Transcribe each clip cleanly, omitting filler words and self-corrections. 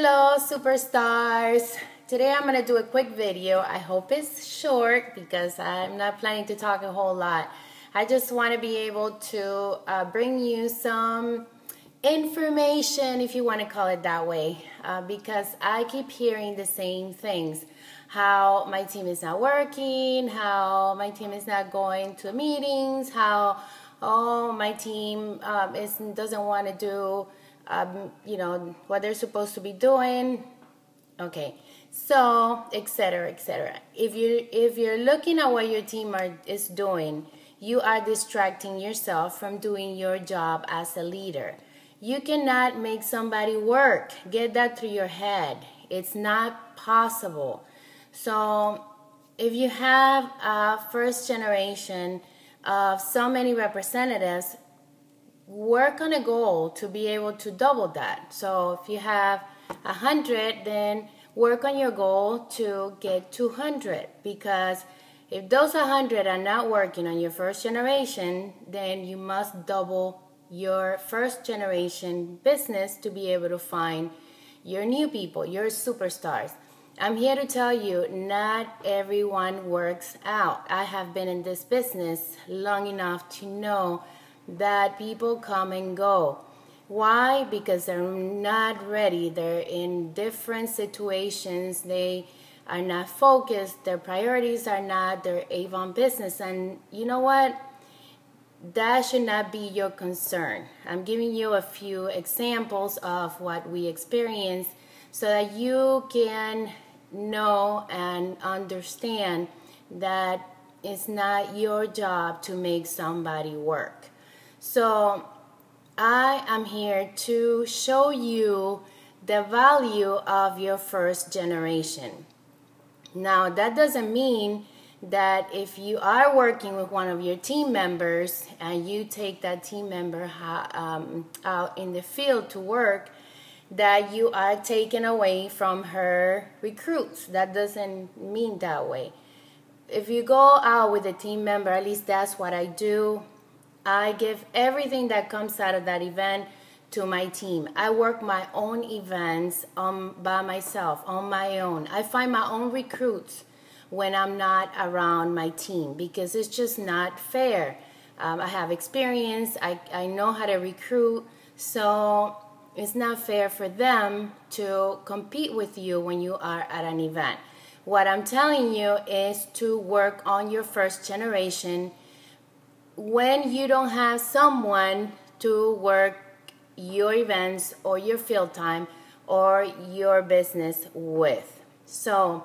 Hello superstars. Today I'm going to do a quick video. I hope it's short because I'm not planning to talk a whole lot. I just want to be able to bring you some information, if you want to call it that way, because I keep hearing the same things. How my team is not working, how my team is not going to meetings, how my team doesn't want to do what they're supposed to be doing. Okay, so etc. etc. If you're looking at what your team is doing, you are distracting yourself from doing your job as a leader. You cannot make somebody work. Get that through your head. It's not possible. So if you have a first generation of so many representatives, work on a goal to be able to double that. So if you have 100, then work on your goal to get 200, because if those 100 are not working on your first generation, then you must double your first generation business to be able to find your new people, your superstars. I'm here to tell you, not everyone works out. I have been in this business long enough to know that people come and go. Why? Because they're not ready. They're in different situations. They are not focused. Their priorities are not their Avon business. And you know what? That should not be your concern. I'm giving you a few examples of what we experience so that you can know and understand that it's not your job to make somebody work. So I am here to show you the value of your first generation. Now, that doesn't mean that if you are working with one of your team members and you take that team member out in the field to work, that you are taken away from her recruits. That doesn't mean that way. If you go out with a team member, at least that's what I do, I give everything that comes out of that event to my team. I work my own events by myself, on my own. I find my own recruits when I'm not around my team, because it's just not fair. I have experience. I know how to recruit, so it's not fair for them to compete with you when you are at an event. What I'm telling you is to work on your first generation when you don't have someone to work your events or your field time or your business with. So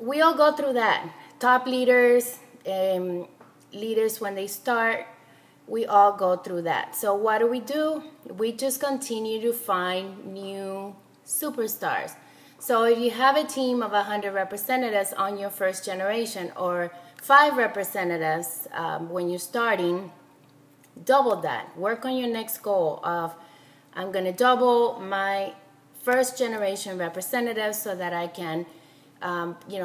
we all go through that. Top leaders, leaders when they start, we all go through that. So what do? We just continue to find new superstars. So if you have a team of 100 representatives on your first generation, or 5 representatives when you're starting, double that. Work on your next goal of, I'm going to double my first generation representatives so that I can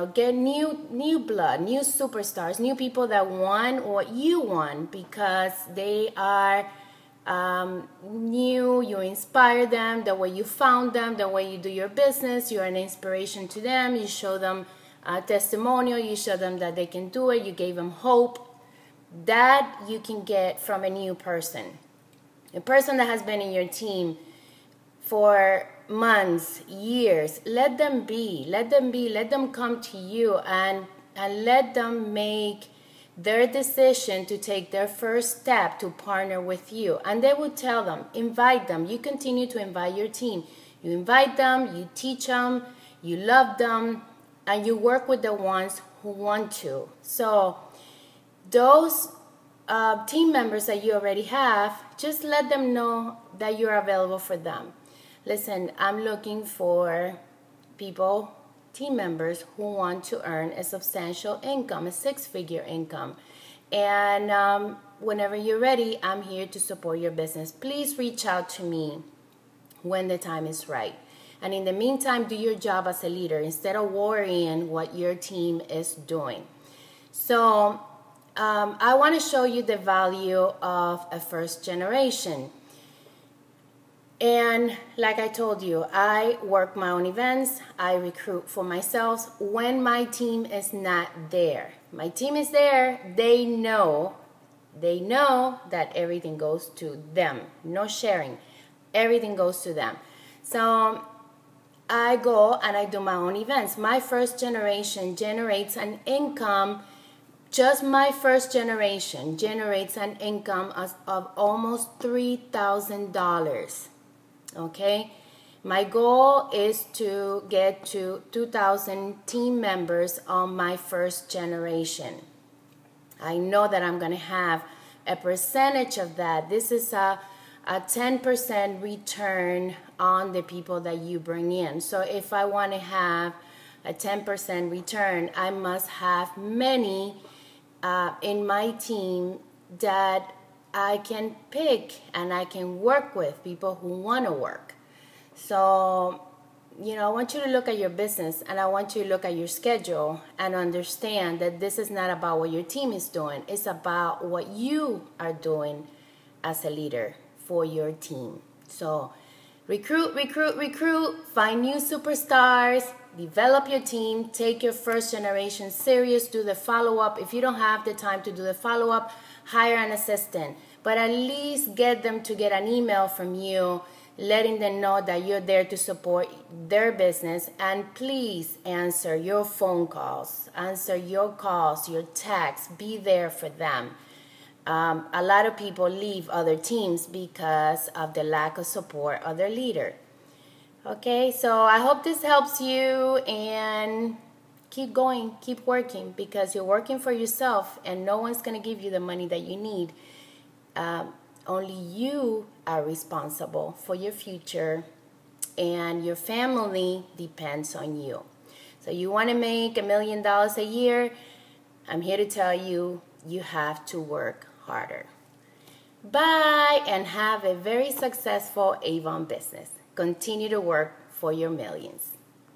get new blood, new superstars, new people that want what you want, because they are new. You inspire them the way you found them, the way you do your business. You're an inspiration to them. You show them a testimonial. You show them that they can do it. You gave them hope. That you can get from a new person. A person that has been in your team for months, years. Let them come to you and let them make their decision to take their first step to partner with you. And they will tell them, invite them. You continue to invite your team. You invite them, you teach them, you love them, and you work with the ones who want to. So those team members that you already have, just let them know that you're available for them. Listen, I'm looking for people, team members, who want to earn a substantial income, a 6-figure income. And whenever you're ready, I'm here to support your business. Please reach out to me when the time is right. And in the meantime, do your job as a leader instead of worrying what your team is doing. So I want to show you the value of a first generation. And like I told you, I work my own events. I recruit for myself when my team is not there. My team is there. They know that everything goes to them. No sharing. Everything goes to them. So I go and I do my own events. My first generation generates an income. Just my first generation generates an income of almost $3,000. Okay, my goal is to get to 2,000 team members on my first generation. I know that I'm going to have a percentage of that. This is a 10% return on the people that you bring in. So if I want to have a 10% return, I must have many in my team that I can pick and I can work with, people who want to work. So, I want you to look at your business and I want you to look at your schedule and understand that this is not about what your team is doing. It's about what you are doing as a leader for your team. So recruit, find new superstars, develop your team, take your first generation serious, do the follow-up. If you don't have the time to do the follow-up, hire an assistant. But at least get them to get an email from you letting them know that you're there to support their business. And please answer your phone calls, answer your calls, your texts, be there for them. A lot of people leave other teams because of the lack of support of their leader. Okay, so I hope this helps you, and keep going, keep working, because you're working for yourself and no one's going to give you the money that you need. Only you are responsible for your future, and your family depends on you. So you want to make $1 million a year, I'm here to tell you, you have to work harder. Bye, and have a very successful Avon business. Continue to work for your millions.